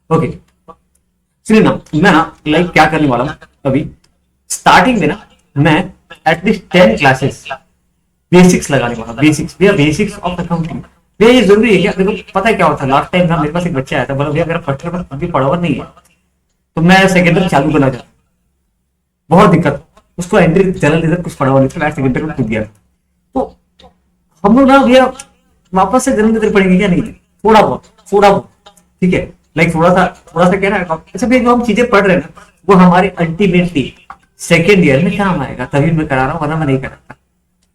Okay, सुनिए ना, मैं ना लाइक क्या करने वाला हूँ अभी स्टार्टिंग में ना, मैं एटलीस्ट 10 क्लासेस बेसिक्स लगाने वाला, बेसिक्स भैया, बेसिक्स ऑफ अकाउंटिंग। भैया ये जरूरी है क्या? देखो पता है क्या होता है, लास्ट टाइम ना मेरे पास एक बच्चा आया था, बोला भैया मेरा फर्स्ट ईयर में अभी पढ़ा हुआ नहीं है, तो मैं सेकेंड ईयर चालू करना चाहता, बहुत दिक्कत, उसको एंट्री जनरल रिजल्ट कुछ पढ़ा हुआ नहीं था, मैं सेकेंड ईयर में कूद गया। तो हम लोग ना भैया वापस से जनरल रिजल्ट पढ़ेंगे क्या? नहीं, थोड़ा बहुत, थोड़ा बहुत, ठीक है, लाइक थोड़ा सा क्या ना, अच्छा भैया जो हम चीजें पढ़ रहे हैं ना, वो हमारे अल्टीमेटली सेकेंड ईयर में काम आएगा, तभी मैं करा रहा हूँ, वरना मैं नहीं करा,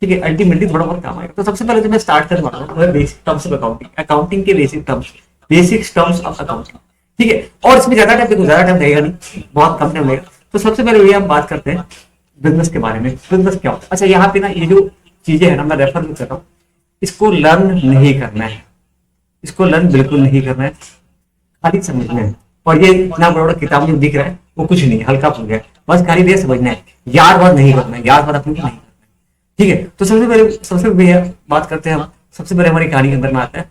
ठीक है, अल्टीमेटली थोड़ा बहुत काम आएगा। तो सबसे पहले जो मैं स्टार्ट करने वाला हूँ basic terms of accounting, accounting के basic terms, basic terms of accounting, ठीक है। और इसमें ज्यादा टाइम लगेगा नहीं, बहुत कम टाइम लगेगा। तो सबसे पहले ये हम बात करते हैं बिजनेस के बारे में, बिजनेस क्या होता है। अच्छा यहाँ पे ना ये जो चीजें है ना, मैं रेफर कर रहा हूँ, इसको लर्न नहीं करना है, इसको लर्न बिल्कुल नहीं करना है, खाली समझना है। और ये इतना बड़ा बड़ा किताब में दिख रहा है वो कुछ नहीं, हल्का फुल्का है, बस खाली ये समझना है, याद बात नहीं करना है, याद बात अपनी नहीं, ठीक है। तो सबसे पहले बात करते हैं हम, सबसे पहले हमारी कहानी के अंदर में आता है,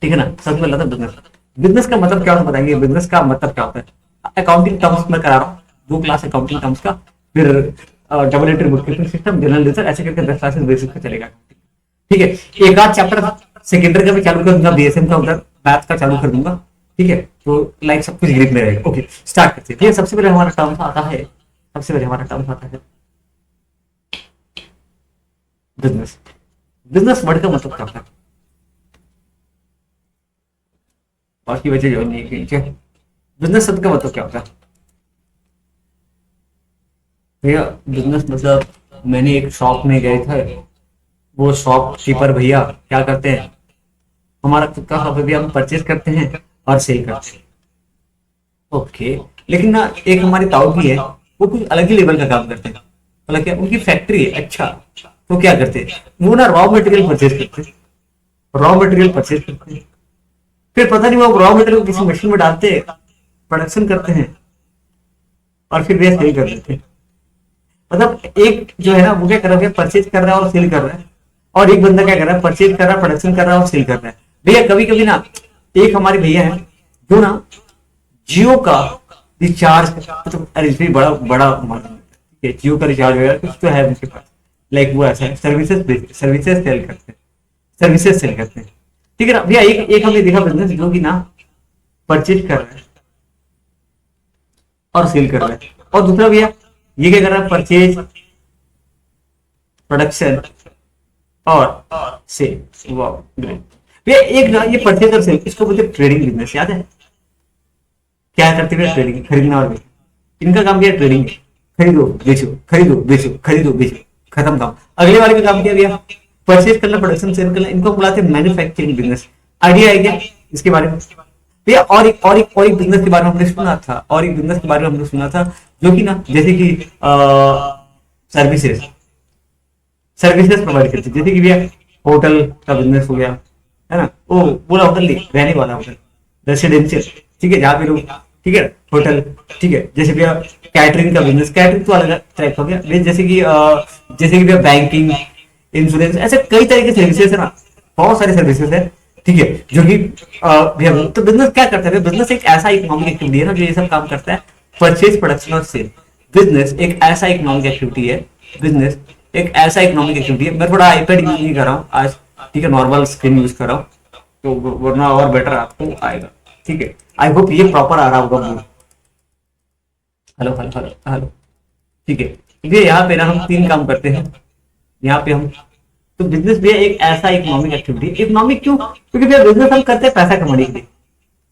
ठीक है ना। सबसे पहले बिजनेस, बिजनेस का मतलब क्या होता है बताएंगे, बिजनेस का मतलब क्या होता है। अकाउंटिंग टर्म्स में करा रहा हूँ, 2 क्लास अकाउंटिंग टर्म्स का, फिर double entry book keeping system, general result, ऐसे करके 10 क्लासेस बेसिक पे चलेगा, ठीक है। एक आध चैप्टर सेकेंडरी का भी चालू कर दूंगा, बीएसएम का उधर मैथ का चालू कर दूंगा, ठीक है। तो लाइक सब कुछ ग्रिप में रहेगा। ओके स्टार्ट करते हैं। सबसे पहले हमारा टर्म्स आता है, सबसे पहले हमारा टर्म्स आता है बिजनेस। बिजनेस वर्ड का मतलब क्या होता है, और की वजह जो नहीं है, बिजनेस शब्द का मतलब क्या होता है भैया? बिजनेस मतलब, मैंने एक शॉप में गए थे, वो शॉप कीपर भैया क्या करते हैं, हमारा खुद का शॉप भी हम परचेज करते हैं और सेल करते हैं, ओके। लेकिन ना एक हमारी ताऊ भी है, वो कुछ अलग ही लेवल का काम करते हैं, मतलब क्या उनकी फैक्ट्री है, अच्छा। तो क्या करते हैं वो ना, रॉ मटेरियल परचेज करते हैं, रॉ मटेरियल परचेज करते हैं, फिर पता नहीं वो रॉ मटेरियल किसी मशीन में डालते हैं, प्रोडक्शन करते हैं, और फिर वे सेल कर देते हैं। मतलब एक जो है ना, वो क्या कर रहा है, परचेज कर रहा है और सेल कर रहा है, और एक बंदा क्या कर रहा है, परचेज कर रहा है, प्रोडक्शन कर रहा है और सेल कर रहा है। भैया कभी कभी ना, एक हमारे भैया है जो ना जियो का रिचार्ज, मतलब अरे बड़ा बड़ा जियो का रिचार्ज वगैरह कुछ तो है उनके पास, लाइक वो ऐसा है, सर्विसेज सर्विसेज सेल करते हैं, सर्विसेज सेल करते हैं, ठीक है ना भैया। एक हमने देखा बिजनेस जो कि ना परचेज कर रहा है और सेल कर रहा है, और दूसरा भैया ये क्या कर रहा है, परचेज, प्रोडक्शन और सेल। वाह ग्रेट भैया। एक ना ये परचेज और सेल, इसको बोलते ट्रेडिंग बिजनेस, याद है क्या करते हैं? ट्रेडिंग, खरीदना और बेचना, इनका काम क्या है? ट्रेडिंग, खरीदो बेचो, खरीदो बेचो, खरीदो बेचो, खत्म काम। अगले वाले का काम क्या भैया? परचेज करना, प्रोडक्शन सेल करना, इनको बुलाते हैं मैन्युफैक्चरिंग बिजनेस। आइडिया है क्या इसके बारे में भैया? और एक बिजनेस के बारे में हमने सुना था, और एक बिजनेस के बारे में हमने सुना था, जो कि ना जैसे कि सर्विसेज, सर्विसेज प्रोवाइड करती है, जैसे कि भैया होटल का बिजनेस हो गया, है ना, वो पूरा होटल नहीं, रहने वाला होटल, रेसिडेंशियल, ठीक है, जहाँ पे लोग, ठीक है, होटल, ठीक है। जैसे भैया कैटरिंग का बिजनेस, कैटरिंग तो अलग टाइप हो गया, जैसे कि भैया बैंकिंग, इंश्योरेंस, ऐसे कई तरह के सर्विसेज है ना, बहुत सारे सर्विसेज है, ठीक है, जो कि भैया। तो बिजनेस क्या करता है? बिजनेस एक ऐसा इकोनॉमिक एक्टिविटी है ना, जो ये सब काम करता है, परचेज, प्रोडक्शन और सेल। बिजनेस एक ऐसा इकोनॉमिक एक्टिविटी है, बिजनेस एक ऐसा इकोनॉमिक एक्टिविटी है। मैं थोड़ा आईपैड यूज नहीं कर रहा हूँ आज, ठीक है, नॉर्मल स्क्रीन यूज कर रहा हूँ, तो वरना और बेटर आपको आएगा, ठीक है। आई होप ये प्रॉपर आ रहा होगा। हेलो हेलो हेलो हेलो, ठीक है। ये यहाँ पे ना हम 3 काम करते हैं, यहाँ पे हम, तो बिजनेस भी एक ऐसा इकोनॉमिक एक्टिविटी, इकोनॉमिक क्यों? क्योंकि भैया बिजनेस हम करते हैं पैसा कमाने के लिए,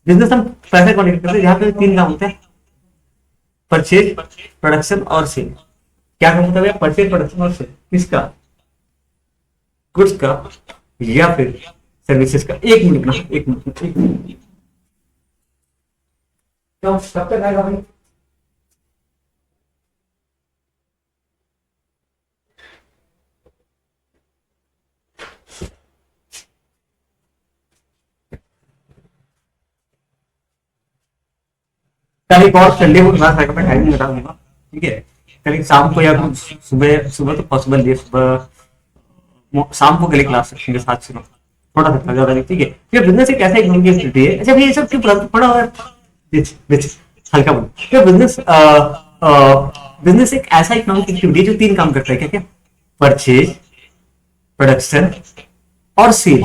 बिजनेस हम पैसा कमाने के लिए करते हैं, यहाँ पे 3 काम होते हैं, परचेज, प्रोडक्शन और सेल। क्या काम होता है भैया? परचेज, प्रोडक्शन और सेल, किसका? गुड्स का या फिर सर्विसेज का। एक मिनट ना, एक मिनट, कब तक आएगा भाई? कल एक और संडे को क्लास आएगा, मैं टाइमिंग बता दूंगा, ठीक है। कल एक शाम को या सुबह, सुबह तो पॉसिबल नहीं है, सुबह शाम को कल क्लास रखेंगे 7 से 9, थोड़ा सा ज्यादा नहीं, ठीक है। ये बिजनेस एक ऐसा इकोनॉमिक एक्टिविटी है। अच्छा ये सब क्यों पढ़ा हुआ है, हल्का बोल। ये बिजनेस एक ऐसा इकोनॉमिक एक्टिविटी है जो तीन काम करता है, क्या क्या, परचेज, प्रोडक्शन और सेल।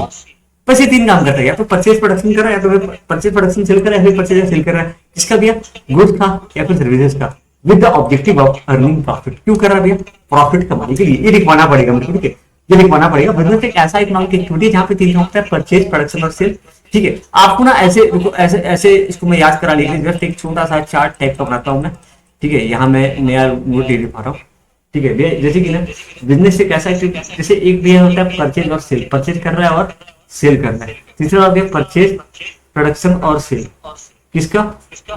बस ये तीन काम करता है, या तो परचेज प्रोडक्शन कर रहा है, या तो परचेज प्रोडक्शन सेल कर रहा है, फिर परचेज सेल कर रहा है। किसका भैया, गुड्स का या फिर सर्विसेज का, with the objective of earning profit. क्यों कर रहा है भैया, प्रॉफिट कमाने के लिए। ये लिखवाना पड़ेगा मुझे, ठीक है, ये लिखवाना पड़ेगा। बिजनेस एक ऐसा इकोनॉमिक एक्टिविटी है जहां पे तीन काम होता है, परचेज, प्रोडक्शन और सेल, ठीक है। आपको ना ऐसे ऐसे ऐसे इसको मैं याद करा लीजिए, जस्ट एक छोटा सा चार्ट टाइप का बनाता हूँ मैं, ठीक है। यहाँ मैं नया वो दे पा रहा हूँ, ठीक है भैया। जैसे कि ना बिजनेस एक ऐसा एक्टिविटी, जैसे एक भैया होता है परचेज और सेल, परचेज कर रहा है और सेल कर रहा है। तीसरा भैया परचेज, प्रोडक्शन और सेल, किसका,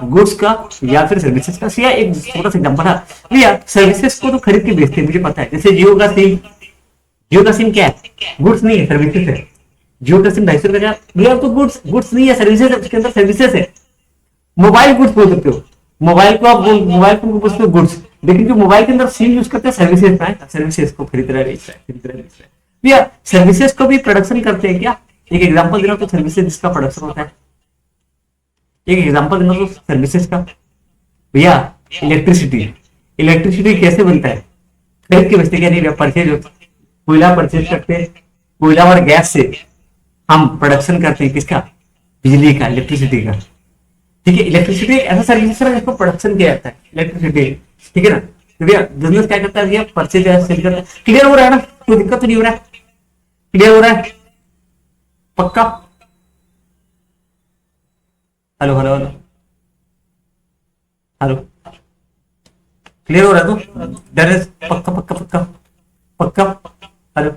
गुड्स का या फिर सर्विसेज का। या एक छोटा सा एग्जांपल है भैया, सर्विसेज को तो खरीद के बेचते हैं, मुझे पता है। जैसे जियो का सिम, जियो का सिम क्या है, गुड्स नहीं है, सर्विसेज है। जियो का सिम 250 का भैया, तो गुड्स नहीं है, सर्विसेज है, उसके अंदर सर्विसेज है। मोबाइल गुड्स बोल सकते हो, मोबाइल को आप मोबाइल को बोलते हो गुड्स, लेकिन जो मोबाइल के अंदर सिम यूज करते हैं सर्विसेज है, सर्विसेज को खरीद रहा है, बेच रहा है, खरीद रहा है, बेच रहा है भैया। सर्विसेज को भी प्रोडक्शन करते हैं क्या, एक एग्जांपल देना तो सर्विसेज जिसका प्रोडक्शन होता है, एक एग्जांपल देना तो सर्विसेज का भैया। इलेक्ट्रिसिटी, इलेक्ट्रिसिटी कैसे बनता है, खरीद के बेचते क्या, नहीं परचेज होता, कोयला परचेज करते हैं, कोयला और गैस से हम प्रोडक्शन करते हैं, किसका, बिजली का, इलेक्ट्रिसिटी का, ठीक है। इलेक्ट्रिसिटी एक ऐसा सर्विस है जिसको प्रोडक्शन किया जाता है, इलेक्ट्रिसिटी, ठीक है ना। तो भैया बिजनेस क्या करता है भैया, परचेज या सेल करता है। क्लियर हो रहा है ना, कोई दिक्कत तो नहीं हो रहा है, क्लियर हो रहा है पक्का। Hello hello hello hello, clear हो रहा है तो डर पक्का पक्का पक्का पक्का, हेलो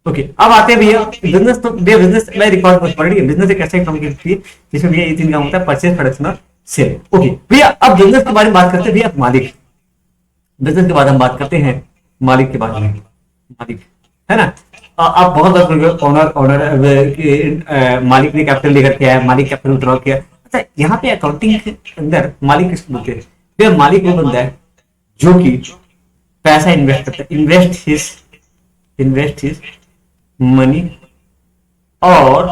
ओके। अब आते हैं भैया बिजनेस, तो भैया बिजनेस मैं रिकॉर्ड कर पा रही है। बिजनेस एक ऐसा काम करती है जिसमें भैया ये तीन काम होता है, परचेज, प्रोडक्शन और सेल, ओके भैया। अब बिजनेस के बारे में बात करते हैं भैया, मालिक। बिजनेस के बाद हम बात करते हैं मालिक के बारे में, मालिक है ना। आप बहुत ऑनर ऑनर मालिक ने कैपिटल लेकर के आया, मालिक कैपिटल विड्रॉ किया। अच्छा यहाँ पे अकाउंटिंग के अंदर मालिक किसको बोलते हैं भैया, मालिक वो बंदा है जो कि पैसा इन्वेस्ट करता है, इन्वेस्ट हिज मनी और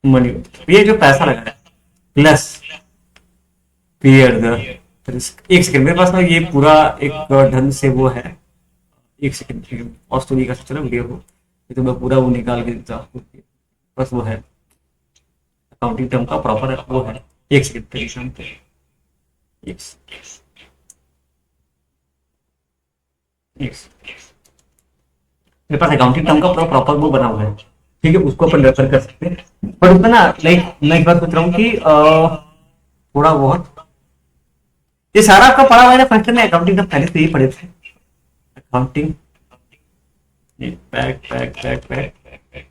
मनी, ये जो पैसा लगा है प्लस पीयर द रिस्क। एक सेकंड, मेरे पास ना ये पूरा एक ढंग से वो है, एक सेकंड ऑस्ट्रेलिया का चलो वीडियो को, ये तो मैं पूरा वो निकाल के देता हूँ, बस वो है अकाउंटिंग टर्म का प्रॉपर वो है। एक सेकंड मेरे पास अकाउंटिंग टर्म का प्रॉपर वो बना हुआ है, ठीक है, उसको अपन रेफर कर सकते हैं। पर उसमें ना लाइक मैं एक बात सोच रहा हूँ कि थोड़ा बहुत ये सारा आपका पढ़ा हुआ है ना, फर्स्ट में अकाउंटिंग टर्म पहले से ही पढ़े थे। Accounting back back back back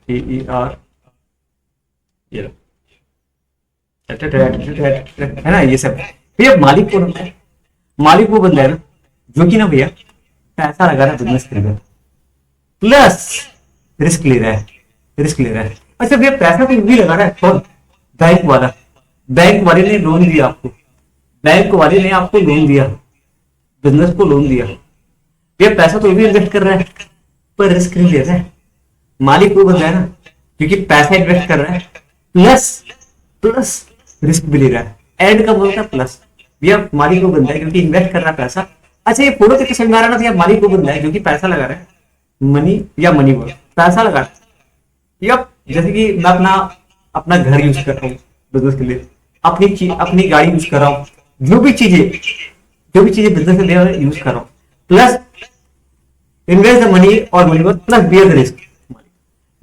TER है ना, ये सब भैया। मालिक कौन होता है, मालिक वो बंदा है ना जो कि ना भैया पैसा लगा रहा है बिजनेस के अंदर, प्लस रिस्क ले रहा है, रिस्क ले रहा है। अच्छा भैया पैसा तो भी लगा रहा है कौन, बैंक वाला, बैंक वाले ने लोन दिया आपको, बैंक वाले ने आपको लोन दिया, बिजनेस को लोन दिया, भैया पैसा तो भी इन्वेस्ट कर रहा है पर रिस्क नहीं ले रहा है। मालिक वो बंदा है ना क्योंकि पैसा इन्वेस्ट कर रहा है प्लस प्लस रिस्क भी ले रहा है, एंड का बोलता है प्लस। भैया मालिक वो बंदा है क्योंकि इन्वेस्ट कर रहा है पैसा। अच्छा ये फोटो तक समझ आ रहा ना भैया, मालिक वो बंदा है जो कि पैसा लगा रहा है, मनी या मनी वर्क, पैसा लगा रहा है। या जैसे कि मैं अपना घर यूज कर रहा हूँ बिजनेस के लिए, अपनी गाड़ी यूज कर रहा हूँ, जो भी चीजें बिजनेस के लिए यूज कर रहा हूँ, प्लस इन्वेस्ट द मनी और money work plus bear the risk.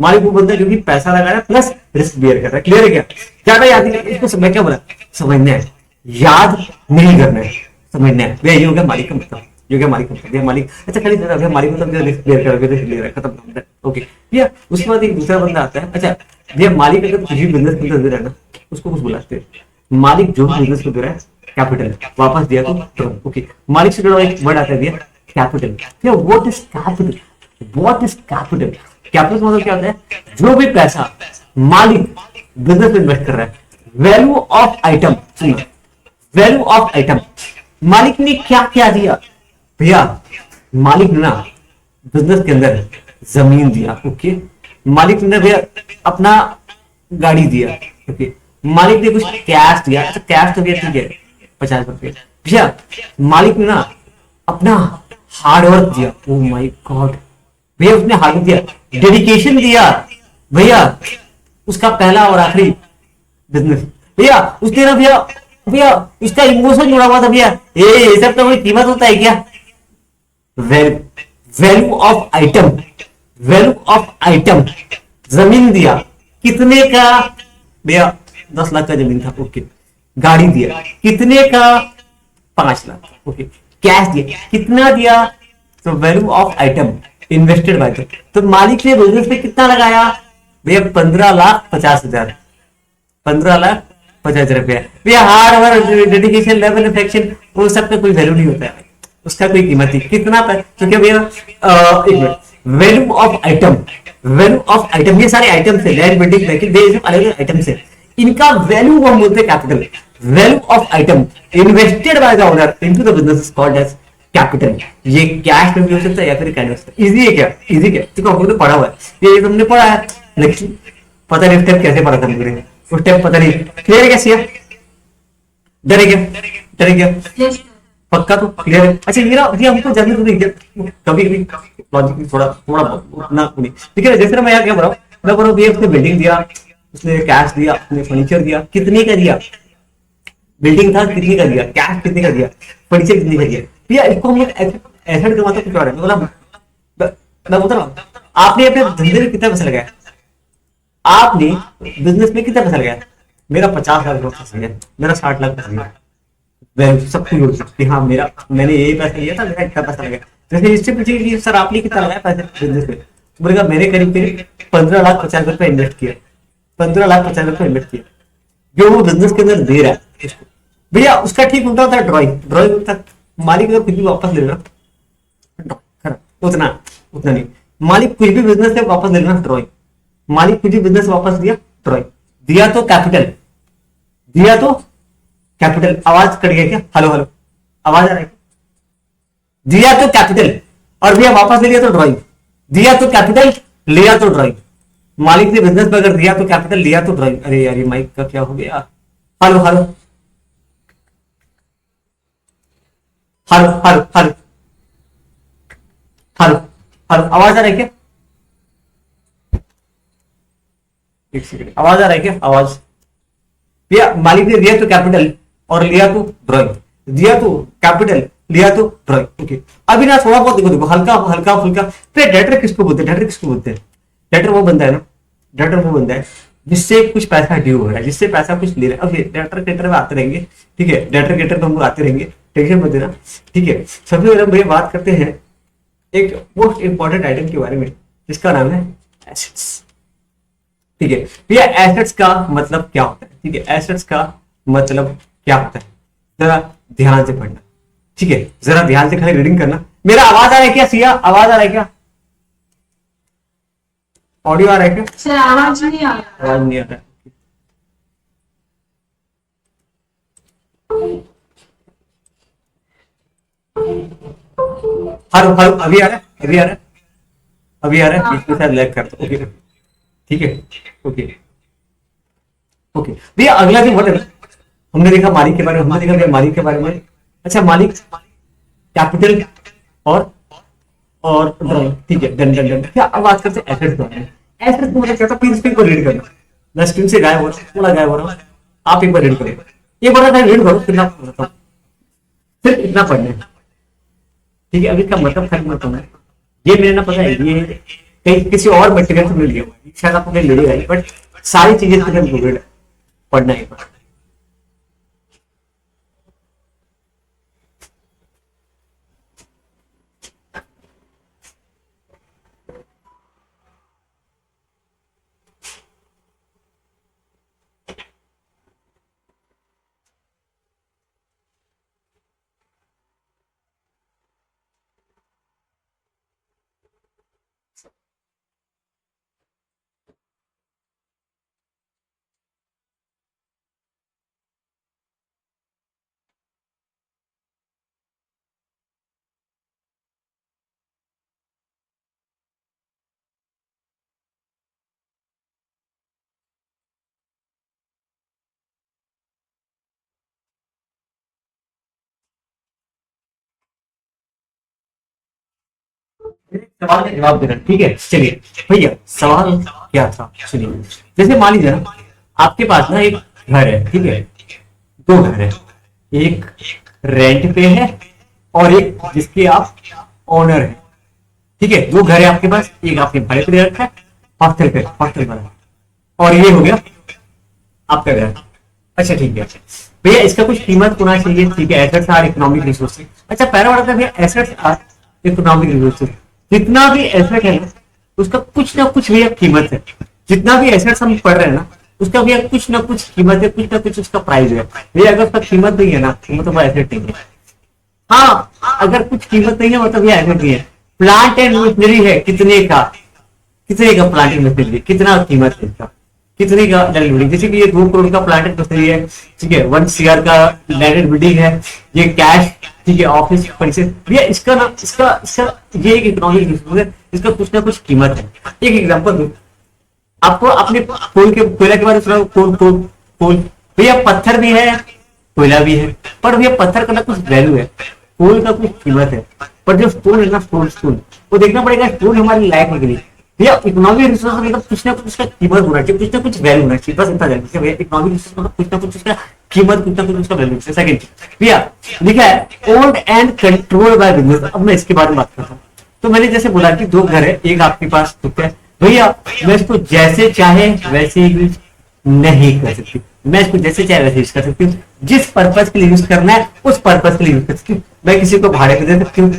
मालिक वो बंदा जो कि पैसा लगा रहा है प्लस रिस्क बियर कर रहा है। क्लियर है क्या, ज्यादा याद नहीं, इसको समझ क्या बोला, समझना है, याद नहीं करना है, समझना है भैया। ये हो गया मालिक का मतलब, ये हो गया मालिक का मतलब, मालिक अच्छा खाली भैया मालिक मतलब रिस्क बियर कर रहा है, रिस्क ले रहा है, खत्म, ओके भैया। उसके बाद एक दूसरा बंदा आता है। अच्छा भैया मालिक अगर किसी बिजनेस के अंदर है ना, उसको कुछ बुलाते हैं, मालिक जो बिजनेस को दे रहा है कैपिटल वापस दिया तो ओके। मालिक से जुड़ा एक वर्ड आता है भैया कैपिटल। भैया what is capital, what is capital, capital मतलब क्या होता है, जो भी पैसा मालिक बिजनेस में इन्वेस्ट कर रहा है, value of item, value of item, मालिक ने क्या क्या दिया भैया, मालिक ने ना बिजनेस के अंदर जमीन दिया, ओके। मालिक ने भैया अपना गाड़ी दिया, ओके। मालिक ने कुछ कैश दिया, अच्छा कैश तो भैया ठीक है, 50 रुपये। भैया मालिक ने ना अपना हार्डवर्क दिया, ओ माय गॉड, भैया उसने हार्डवर्क दिया, डेडिकेशन दिया भैया, उसका पहला और आखिरी बिजनेस। भैया उसने ना भैया, भैया उसका इमोशन जुड़ा हुआ था भैया, ये सब तो कोई कीमत होता है क्या? Value, value of item, value of item, जमीन दिया, कितने का भैया? 10 लाख का जमीन था, ओके। गाड़ी दिया, कितने का? 5 लाख, ओके। कैश दिया, कितना दिया? तो value of item invested bye, तो मालिक ने बिजनेस में कितना लगाया भैया? 15,50,000, 15,50,000 रुपया भैया। Hard work, dedication, level affection, वो सब का कोई वैल्यू नहीं होता है, उसका कोई कीमत नहीं। कितना तो क्या भैया, एक minute, value of item, value of item, ये सारे आइटम है, लैंड बिल्डिंग वहीकल, ये सब अलग अलग आइटम है, इनका वैल्यू वो हम बोलते हैं capital. Value of item invested by the owner into the business is called as capital. ये कैश में भी हो सकता है या फिर कैनवस। इजी है क्या? इजी क्या, तो हम लोग ने पढ़ा हुआ है, ये तुमने पढ़ा है, लेकिन पता नहीं स्टेप कैसे पढ़ा था मुझे, वो स्टेप पता नहीं। क्लियर है कैसे? डरे क्या? डरे क्या? पक्का तो क्लियर है? अच्छा ये ना ये हमको जानने तो नहीं कभी कभी लॉजिक थोड़ा थोड़ा उतना नहीं, ठीक है। जैसे ना मैं यहाँ क्या बोल रहा हूँ, मैं बोल रहा हूँ उसने बिल्डिंग दिया, उसने कैश दिया, उसने फर्नीचर दिया, कितने का दिया? बिल्डिंग था कितने का दिया, कैश कितने का दिया, फर्नीचर कितने का दिया भैया? इसको हम लोग एसेट का मतलब कुछ और है, मतलब मैं बोलता हूँ आपने अपने धंधे में कितना पैसा लगाया, आपने बिजनेस में कितना पैसा लगाया? मेरा 50 लाख का पैसा गया, मेरा 60 लाख पैसा गया, वैल्यू सब कुछ हो सकती है, हाँ मेरा, मैंने ये पैसा लिया था, मेरा इतना पैसा लगा। जैसे इससे पूछिए कि सर आपने कितना लगाया पैसे बिजनेस में, तो बोलेगा मैंने करीब करीब 15,50,000 रुपए इन्वेस्ट किया, 15,50,000 रुपए इन्वेस्ट किया, जो वो बिजनेस के अंदर दे रहा है इसको। भैया उसका ठीक होता था ड्रॉइंग, ड्रॉइंग तक मालिक अगर कुछ भी वापस ले लेना, उतना उतना नहीं, मालिक कुछ भी बिजनेस से वापस ले लेना ड्रॉइंग, मालिक कुछ भी बिजनेस वापस दिया ड्रॉइंग, दिया तो कैपिटल, दिया तो कैपिटल। आवाज कट गया क्या? हेलो हेलो, आवाज आ रहा है? दिया तो कैपिटल और भैया वापस ले लिया तो ड्राइंग, दिया तो कैपिटल, लिया तो ड्राइंग। मालिक ने बिजनेस में अगर दिया तो कैपिटल, लिया तो ड्राइंग। अरे यार ये माइक का क्या हो गया? Hello hello hello hello hello hello hello, आवाज आ रहा है क्या? एक सेकंड, आवाज आ रहा है क्या? आवाज, भैया मालिक ने दिया तो कैपिटल और लिया तो ड्राइंग, दिया तो कैपिटल, लिया तो ड्राइंग, ओके। अभी ना थोड़ा बहुत देखो, देखो हल्का हल्का फुल्का। फिर डेटर किसको बोलते हैं? डेटर किसको बोलते हैं? डेटर वो बंदा है ना, डेटर वो बंदा है जिससे कुछ पैसा ड्यू हो रहा है, जिससे पैसा कुछ ले रहा है। अब डेटर क्रेडिटर में आते रहेंगे, ठीक है, डेटर क्रेडिटर में हम लोग आते रहेंगे, टेंशन मत लेना, ठीक है। सबसे पहले भैया बात करते हैं एक मोस्ट इंपॉर्टेंट आइटम के बारे में, जिसका नाम है एसेट्स, ठीक है। भैया एसेट्स का मतलब क्या होता है? ठीक है, एसेट्स का मतलब क्या होता है, जरा ध्यान से पढ़ना, ठीक है, जरा ध्यान से खाली रीडिंग करना। मेरा आवाज आ रहा है क्या सिया? आवाज आ रहा है क्या? ऑडियो आ रहा है क्या? सर आवाज नहीं आ रहा। आवाज नहीं आ रहा है। हेलो हेलो, अभी आ रहा है? अभी आ रहा है? अभी आ रहा है? बीच में शायद लैग करता, ओके ठीक है, ओके ओके। भैया अगला जो वर्ड है ना, हमने देखा मालिक के बारे में, हमने देखा भैया मालिक के बारे में। अच्छा मालिक, कैपिटल और ड्राइंग, ठीक है, डन डन डन। क्या अब बात करते हैं एसेट्स के बारे में। एसेट्स को मतलब क्या था, प्लीज स्क्रीन को रीड करना, मैं स्क्रीन से गायब हो रहा हूँ, थोड़ा गायब हो रहा हूँ, आप एक बार रीड करो, एक बार रीड करो, फिर मैं आपको बताता हूँ, सिर्फ इतना पढ़ना है, ठीक है। अभी इसका मतलब खाली मत होना है, ये मेरे ना पता है, ये कहीं किसी और मटेरियल से मिल गया हुआ है, शायद आपको कहीं मिलेगा ही, बट सारी चीजें इसके अंदर included है, पढ़ना है। सवाल का जवाब देना, ठीक है। चलिए भैया, सवाल क्या था सुनिए। जैसे मान लीजिए ना, आपके पास ना एक घर है, ठीक है, दो घर है, एक रेंट पे है और एक जिसके आप ओनर है, ठीक है। दो घर है आपके पास, एक आपने भाड़े पे दे रखा है, हॉस्टल पे, हॉस्टल वाला, और ये हो गया आपका घर। अच्छा ठीक है भैया, इसका कुछ कीमत होना चाहिए, ठीक है। Assets are economic resources. अच्छा पहला वाला था भैया, एसेट्स आर इकोनॉमिक रिसोर्सेज। जितना भी एसेट है ना, उसका कुछ ना कुछ भैया कीमत है। जितना भी एसेट्स हम पढ़ रहे हैं ना, उसका भैया कुछ ना कुछ कीमत है, कुछ ना कुछ उसका प्राइस है भैया। अगर उसका कीमत नहीं है ना, तो मतलब वो एसेट नहीं है। हाँ, अगर कुछ कीमत नहीं है मतलब ये एसेट नहीं है। प्लांट एंड मशीनरी है, कितने का प्लांट एंड मशीनरी, कितना कीमत है इसका, कितने का लैंड बिल्डिंग। जैसे कि ये 2 करोड़ का प्लांट एंड मशीनरी है, ठीक है, 1 CR का लैंड बिल्डिंग है, ये कैश, ठीक है, ऑफिस फर्नीचर भैया। इसका ना, इसका ये एक इकोनॉमिक रिसोर्स है, इसका कुछ ना कुछ कीमत है। एक एग्जांपल दूं आपको, अपने कोयला के बारे में सुना, कोल भैया, पत्थर भी है, कोयला भी है, पर भैया पत्थर का ना कुछ वैल्यू है, कोल का कुछ कीमत है। पर जो स्टोन है ना, स्टोन वो देखना पड़ेगा, स्टोन हमारी लाइफ है कि नहीं भैया। इकोनॉमिक रिसोर्स मतलब कुछ ना कुछ उसका कीमत होना चाहिए, कुछ ना कुछ वैल्यू होना चाहिए, बस इतना जानना भैया। इकोनॉमिक रिसोर्स मतलब कुछ ना कुछ उसका कीमत, कुछ ना कुछ उसका वैल्यू। सेकंड भैया लिखा है owned and control by business. अब मैं इसके बारे में बात करता हूँ। तो मैंने जैसे बोला कि 2 घर है, एक आपके पास खुद है भैया, मैं इसको जैसे चाहे वैसे यूज नहीं कर सकती। मैं इसको जैसे चाहे वैसे यूज कर सकती हूँ, जिस पर्पज के लिए यूज करना है उस पर्पज के लिए यूज कर सकती हूँ। मैं किसी को भाड़े पे दे सकती हूँ,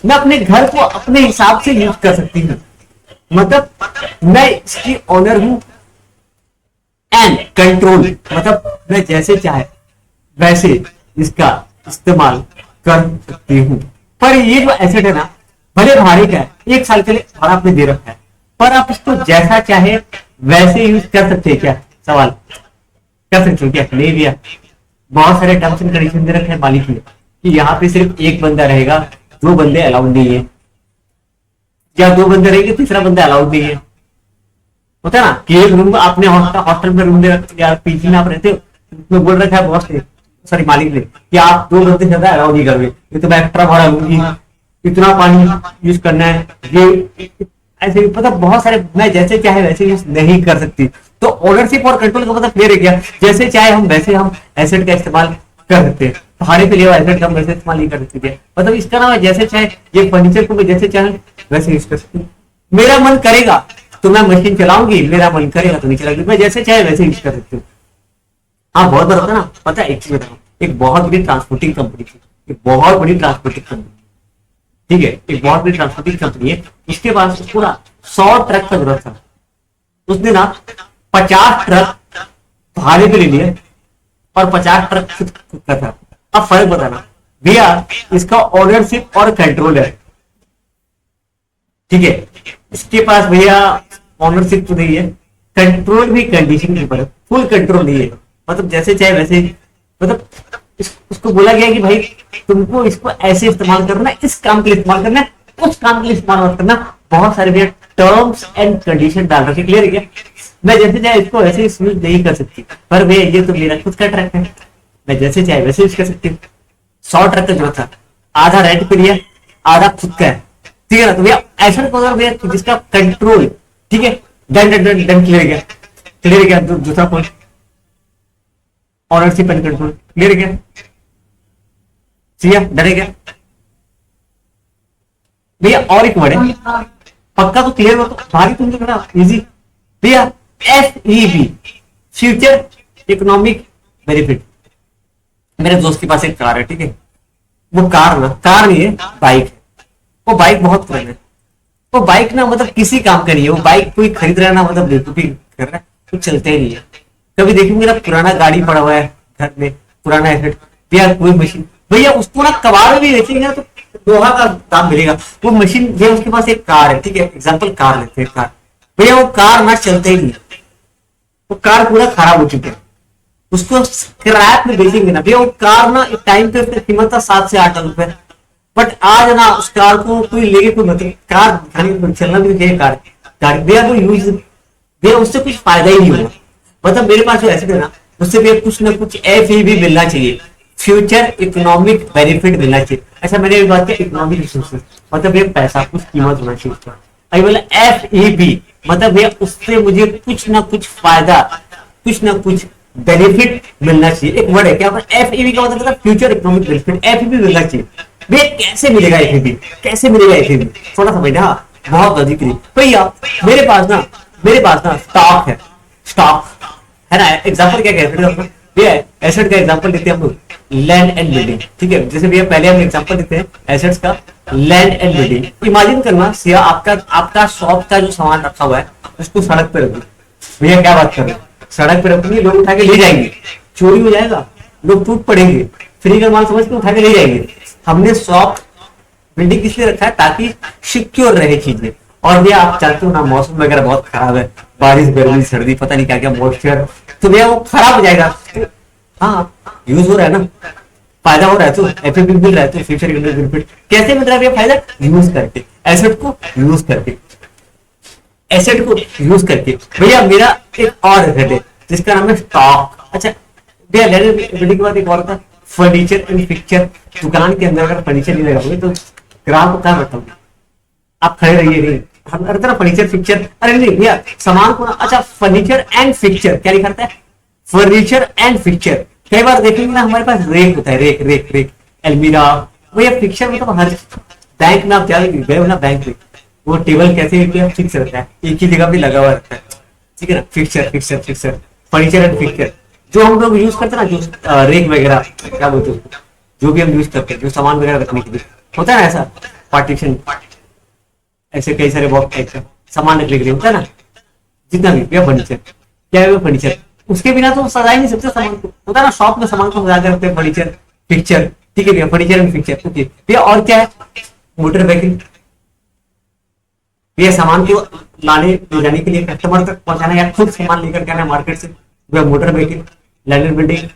मैं अपने घर को अपने हिसाब से यूज कर सकती हूँ, मतलब मैं इसकी ओनर हूं। एंड कंट्रोल मतलब मैं जैसे चाहे वैसे इसका इस्तेमाल कर सकती हूँ। पर ये जो एसेट है ना, भले भाड़े का है, 1 साल के लिए भाड़ा आपने दे रखा है, पर आप इसको जैसा चाहे वैसे यूज कर सकते हैं क्या? सवाल कर सकते हो क्या? नहीं भैया, बहुत सारे टर्म्स एंड कंडीशन दे रखे हैं मालिक ने कि यहाँ पे सिर्फ 1 बंदा रहेगा, 2 बंदे अलाउड नहीं है, या 2 बंदे रहेंगे, तीसरा बंदा अलाउड नहीं है। होता है ना कि एक रूम आपने हॉस्टल में रूम दे रखा या पीजी में आप रहते हो, उसमें बोल रखा है बॉस ने, सॉरी मालिक ने, कि आप 2 बंदे ज्यादा अलाउ नहीं करोगे, ये तो मैं एक्स्ट्रा भाड़ा लूंगी, इतना पानी यूज करना है, ये ऐसे पता बहुत सारे, मैं जैसे चाहे वैसे यूज नहीं कर सकती। तो ओनरशिप और कंट्रोल का मतलब क्लियर है क्या? जैसे चाहे हम वैसे हम एसेट का इस्तेमाल कर सकते हैं, भाड़े पे लिया एसेट का हम वैसे इस्तेमाल नहीं कर सकते। मतलब इसका नाम है जैसे चाहे, ये फर्नीचर को मैं जैसे चाहे वैसे यूज कर सकती हूँ। मेरा मन करेगा तो मैं मशीन चलाऊंगी, मेरा मन करेगा तो नहीं चलाऊंगी, मैं जैसे चाहे वैसे यूज कर सकती हूँ। हाँ बहुत बार होता है ना। पता है एक चीज बताऊँ, एक बहुत बड़ी ट्रांसपोर्टिंग कंपनी थी, एक बहुत बड़ी ट्रांसपोर्टिंग कंपनी, ठीक है, एक बहुत बड़ी ट्रांसपोर्टिंग कंपनी है, उसके पास पूरा 100 ट्रक का जरूरत था। उसने ना 50 ट्रक भाड़े पे ले लिए और 50 ट्रक खुद का था। अब फर्क बताना भैया, इसका ओनरशिप और कंट्रोल है, ठीक है, इसके पास भैया ओनरशिप तो नहीं है, कंट्रोल भी कंडीशन के ऊपर है, फुल कंट्रोल नहीं है, मतलब जैसे चाहे वैसे, मतलब उसको बोला गया कि भाई तुमको इसको ऐसे इस्तेमाल करना है, इस काम के लिए इस्तेमाल करना है, उस काम के लिए इस्तेमाल मत करना। बहुत सारे भैया टर्म्स एंड कंडीशन डाल रखे, क्लियर है क्या? मैं जैसे चाहे इसको ऐसे यूज नहीं कर सकती, पर भैया ये तो मेरा खुद का ट्रक है, मैं जैसे चाहे वैसे यूज कर सकती हूँ। 100 ट्रक का जरूरत था, आधा रेंट पे लिया, आधा खुद का है, ठीक है ना? तो भैया ऐसा कौन भैया जिसका कंट्रोल, ठीक है, done done done done, clear गया, क्लियर गया। दूसरा point ownership and control, clear गया, सिया डरे गया भैया। और एक वर्ड है, पक्का तो क्लियर हो तो भारी तुम तो बड़ा इजी भैया, FEB, फ्यूचर इकोनॉमिक बेनिफिट। मेरे दोस्त के पास एक कार है, ठीक है, वो कार ना, कार नहीं है, बाइक है, वो बाइक बहुत पुराना है, वो बाइक ना मतलब किसी काम का नहीं है, वो बाइक कोई खरीद रहा है ना, मतलब बेवकूफी कर रहा है, तो चलते ही नहीं है। कभी देखिए मेरा पुराना गाड़ी पड़ा हुआ है घर में, पुराना एसेट भैया, कोई मशीन भैया उसको ना कबाड़ में भी बेचेंगे ना तो लोहा का दाम मिलेगा, वो मशीन भैया। उसके पास एक कार है, ठीक है, एग्जाम्पल कार लेते हैं, कार भैया, वो कार ना चलते ही नहीं, वो कार पूरा खराब हो चुका है, उसको स्क्रैप में बेचेंगे ना भैया। वो कार ना एक टाइम पे उसकी कीमत था 7 से 8 लाख रुपए, बट आज ना उस कार को कोई लेके कोई मतलब कार चलना भी चाहिए, कार भैया कोई यूज भैया, उससे कुछ फायदा ही नहीं होगा। मतलब मेरे पास जो एसेट है ना, उससे भैया कुछ ना कुछ FEB मिलना चाहिए, फ्यूचर इकोनॉमिक बेनिफिट मिलना चाहिए। अच्छा मैंने एक बात किया इकोनॉमिक रिसोर्सेज, मतलब ये पैसा कुछ कीमत होना चाहिए उसका। अभी बोला FEB, मतलब भैया उससे मुझे कुछ ना कुछ फायदा, कुछ ना कुछ बेनिफिट मिलना चाहिए। एक वर्ड है क्या, FEB का मतलब फ्यूचर इकोनॉमिक बेनिफिट, FEB मिलना चाहिए। भैया कैसे मिलेगा FEB, कैसे मिलेगा FEB, थोड़ा समझना। हाँ बहुत अधिक भैया, मेरे पास ना स्टॉक है, स्टॉक है ना। एग्जांपल क्या कहते हैं भैया, एसेट का एग्जांपल देते हैं हम लोग, लैंड एंड बिल्डिंग, ठीक है। जैसे भैया पहले हम एग्जांपल देते हैं एसेट्स का, लैंड एंड बिल्डिंग। इमेजिन करना सिया आपका शॉप का जो सामान रखा हुआ है उसको सड़क पे रख दो। भैया क्या बात कर रहे हो, सड़क पे रखेंगे लोग उठा के ले जाएंगे, चोरी हो जाएगा, लोग टूट पड़ेंगे, फ्री का माल समझ के उठा के ले जाएंगे। हमने शॉप बिल्डिंग इसलिए रखा है ताकि सिक्योर रहे चीजें। और भैया आप जानते हो ना मौसम वगैरह बहुत खराब है, बारिश गर्मी सर्दी पता नहीं क्या क्या मॉइस्चर, तो भैया वो खराब हो जाएगा। हाँ यूज हो रहा है ना, फायदा हो रहा है, तो FEB मिल रहा है, तो फ्यूचर बेनिफिट कैसे मिल रहा है भैया, फायदा यूज करके, एसेट को यूज करके, एसेट को यूज करके। भैया मेरा एक और एसेट है जिसका नाम है स्टॉक। अच्छा भैया लैंड बिल्डिंग के बाद एक और था फर्नीचर एंड पिक्चर। दुकान के अंदर अगर फर्नीचर नहीं लगाओगे तो ग्राहक को क्या बताओगे, आप खड़े रहिए नहीं, हर तरह फर्नीचर फिक्चर, अरे नहीं भैया सामान को। अच्छा फर्नीचर एंड फिक्चर क्या लिखा रहता है, फर्नीचर एंड फिक्चर। कई बार देखेंगे ना हमारे पास रेक होता है, रेक रेक रेक अलमीरा। भैया फिक्चर मतलब हर बैंक में आप क्या गए हो ना, बैंक में वो टेबल कैसे फिक्स रहता है, एक ही जगह पे लगा हुआ रहता है, ठीक है ना। Fixture fixture fixture furniture and fixture जो हम लोग यूज करते हैं ना, जो रेक वगैरह क्या बोलते हैं, जो भी हम यूज करते हैं जो सामान वगैरह रखने के लिए होता है ना, ऐसा पार्टीशन, ऐसे कई सारे बॉक्स टाइप का सामान रखने के लिए होता है ना, जितना भी भैया फर्नीचर क्या है, फर्नीचर उसके बिना तो सजा ही नहीं सकते सामान को, होता है ना शॉप में सामान को सजा कर रखते हैं, फर्नीचर पिक्चर, ठीक है भैया फर्नीचर एंड पिक्चर। ओके भैया और क्या है, मोटर व्हीकल, भैया सामान को लाने ले जाने के लिए कस्टमर तक पहुंचाना या खुद सामान लेकर के आना मार्केट से, भैया motor vehicle, land building,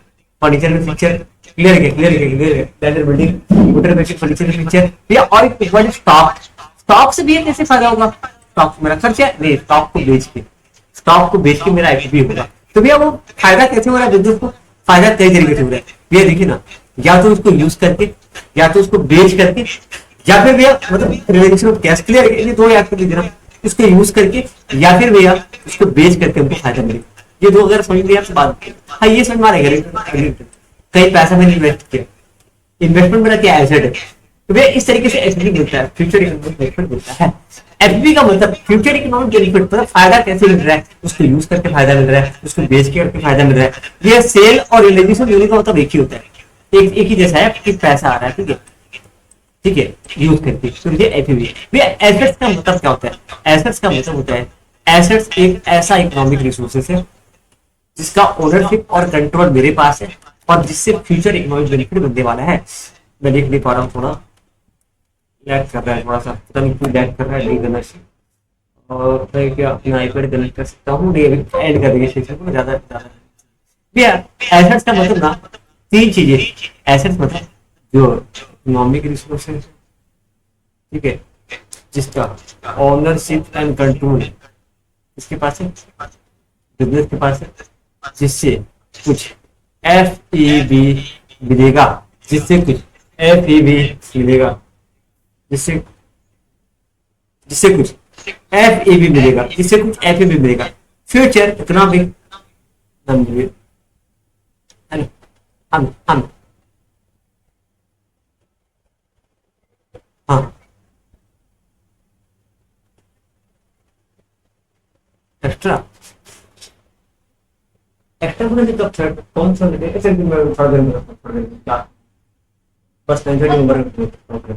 furniture and picture. Clear है क्लियर है क्लियर है, land building, motor vehicle, furniture and picture. भैया और एक वर्ड स्टॉक, स्टॉक से भी कैसे फायदा होगा, स्टॉक मेरा खर्चा है नहीं, स्टॉक को बेच के मेरा FEB होगा। तो भैया वो फायदा कैसे हो रहा है बिजनेस को, फायदा कई तरीके से हो रहा है भैया। देखिए ना, या तो उसको यूज करके, या तो उसको बेच करके, या फिर भैया मतलब रिलेशन ऑफ कैश। क्लियर है, ये दो याद कर लीजिए ना, उसको यूज करके या फिर भैया उसको बेच करके हमको फायदा मिले। ये दो अगर समझ लिया आपसे बात, हाँ ये समझ मारेगा। कहीं पैसा मैंने इन्वेस्ट किया, इन्वेस्टमेंट मेरा क्या एसेट है, तो भैया इस तरीके से FEB मिलता है, फ्यूचर इकोनॉमिक बेनिफिट मिलता है। FEB का मतलब फ्यूचर इकोनॉमिक बेनिफिट, मतलब फायदा कैसे मिल रहा है, उसको यूज करके फायदा मिल रहा है, उसको बेच के करके फायदा मिल रहा है। ये सेल और रियलाइजेशन दोनों का मतलब एक ही होता है, एक ही जैसा है कि पैसा आ रहा है, ठीक है ठीक है, यूज करके। तो ये FEB। भैया एसेट्स का मतलब क्या होता है, एसेट्स का मतलब होता है, एसेट्स एक ऐसा इकोनॉमिक रिसोर्सेस है जिसका ओनरशिप और कंट्रोल मेरे पास है और जिससे फ्यूचर इकोनॉमिक बेनिफिट मिलने वाला है। मैं लिख नहीं पा रहा हूँ, थोड़ा लैग कर रहा है, थोड़ा सा पता नहीं क्यों लैग कर रहा है, नहीं करना चाहिए। और मैं क्या अपना iPad कनेक्ट कर सकता हूँ, नहीं अभी ऐड कर देंगे सेक्शन को, ज्यादा भैया एसेट्स का मतलब ना तीन चीजें। एसेट्स मतलब जो इकोनॉमिक रिसोर्सेज, ठीक है, जिसका ओनरशिप एंड कंट्रोल इसके पास है, बिजनेस के पास है, जिससे कुछ FEB मिलेगा, जिससे कुछ FEB मिलेगा, जिससे जिससे कुछ FEB मिलेगा, जिससे कुछ FEB मिलेगा। फ्यूचर इकोनॉमिक हम हाँ एक्स्ट्रा एक्स्ट्रा बोले तो थर्ड कौन सा लगे, ऐसे भी मैं थोड़ा देर में थोड़ा देर में क्या बस 9:30 नंबर ओके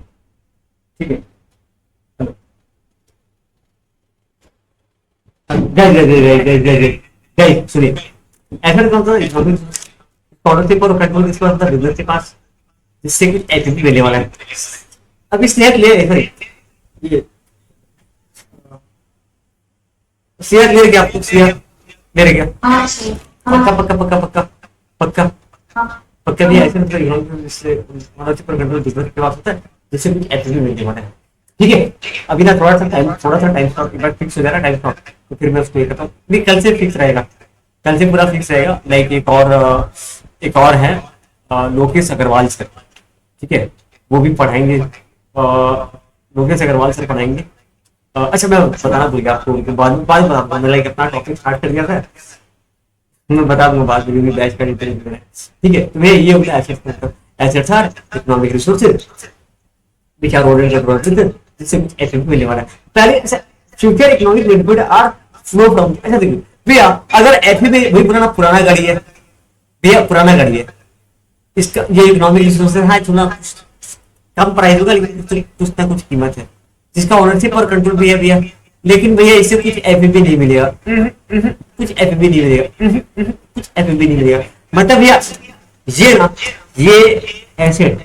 ठीक है। गए गए गए गए गए गए गए सुनिए, ऐसा कौन सा स्कॉलरशिप और कंट्रोल इसके पास बिजनेस के पास, जिससे कुछ FEB मिलने वाला है। अभी स्नैप ले सॉरी ये शेयर ले गया, आपको शेयर ले गया पक्का पक्का पक्का पक्का पक्का पक्का भी ऐसे मतलब इकोनॉमिक जिससे ओनरशिप और कंट्रोल बिजनेस के पास होता है, जिससे कुछ FEB मिलने वाला है। ठीक है अभी ना थोड़ा सा टाइम स्लॉट एक बार फिक्स हो जाएगा टाइम स्लॉट, तो फिर मैं उसको ये करता हूँ। नहीं कल से फिक्स रहेगा, कल से पूरा फिक्स रहेगा। लाइक एक और है लोकेश अग्रवाल सर, ठीक है वो भी पढ़ाएंगे, लोकेश अग्रवाल सर पढ़ाएंगे। अच्छा मैं बताना भूल गया आपको, बाद में बताऊंगा, मैंने एक अपना टॉपिक स्टार्ट कर दिया था, मैं बता दूंगा बाद में बैच का डिटेल में। ठीक है, तो ये हो गया एसेट्स, मतलब assets are economic resources which are oriented towards it, जिससे कुछ एफएम मिलने वाला है। पहले future economic benefit are flow from, ऐसा देखिए भैया, अगर एफएम में वही पुराना गाड़ी है भैया, पुराना गाड़ी है, इसका ये इकोनॉमिक रिसोर्सेज है, थोड़ा कम प्राइस होगा लेकिन कुछ ना कुछ कीमत है, जिसका ओनरशिप और कंट्रोल भी है भैया, लेकिन भैया इससे कुछ एफएम नहीं मिलेगा, कुछ एफएम नहीं मिलेगा, कुछ एफएम नहीं मिलेगा। मतलब भैया ये ना, ये एसेट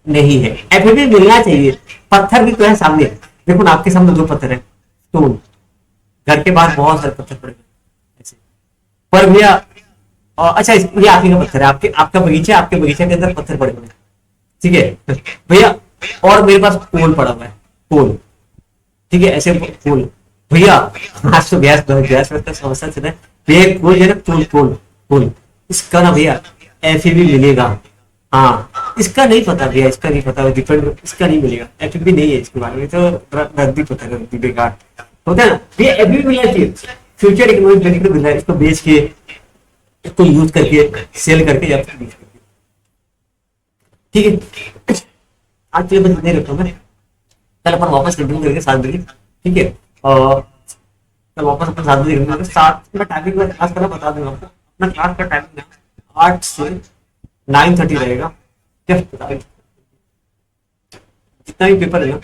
नहीं है, एफएबी मिलना चाहिए। पत्थर भी तो है सामने, देखो ना आपके सामने दो पत्थर है, स्टोन, घर के बाहर बहुत सारे पत्थर पड़े ऐसे, पर भैया अच्छा ये आप ही का पत्थर है, आपका बगीचा, आपके बगीचे के अंदर पत्थर पड़े हुए हैं, ठीक है भैया, और मेरे पास पोल पड़ा हुआ है, पोल, ठीक है, ऐसे पोल भैया, आज तो गैस में समस्या चल रहा है भैया, पोल है ना, पोल पोल पोल, इसका ना भैया एफएबी मिलेगा, हाँ इसका नहीं पता भैया, इसका नहीं पता, डिपेंड, इसका नहीं मिलेगा, एफएबी नहीं है इसके बारे में, तो रद्दी पता है, रद्दी बेकार होता है ना भैया, एफएबी मिलना चाहिए, फ्यूचर इकोनॉमिक बेनिफिट मिल रहा है, इसको बेच के, इसको यूज करके, सेल करके या फिर बेच करके, ठीक है। आज के लिए बस नहीं रखता हूँ मैं, कल अपन वापस कंटिन्यू करेंगे 7 बजे, ठीक है, और कल वापस अपन 7 बजे करेंगे, 7 में टाइमिंग में क्लास करना बता दूंगा आपको, अपना क्लास का टाइमिंग 8 से 9:30 रहेगा, जस्ट जितना भी पेपर है ना,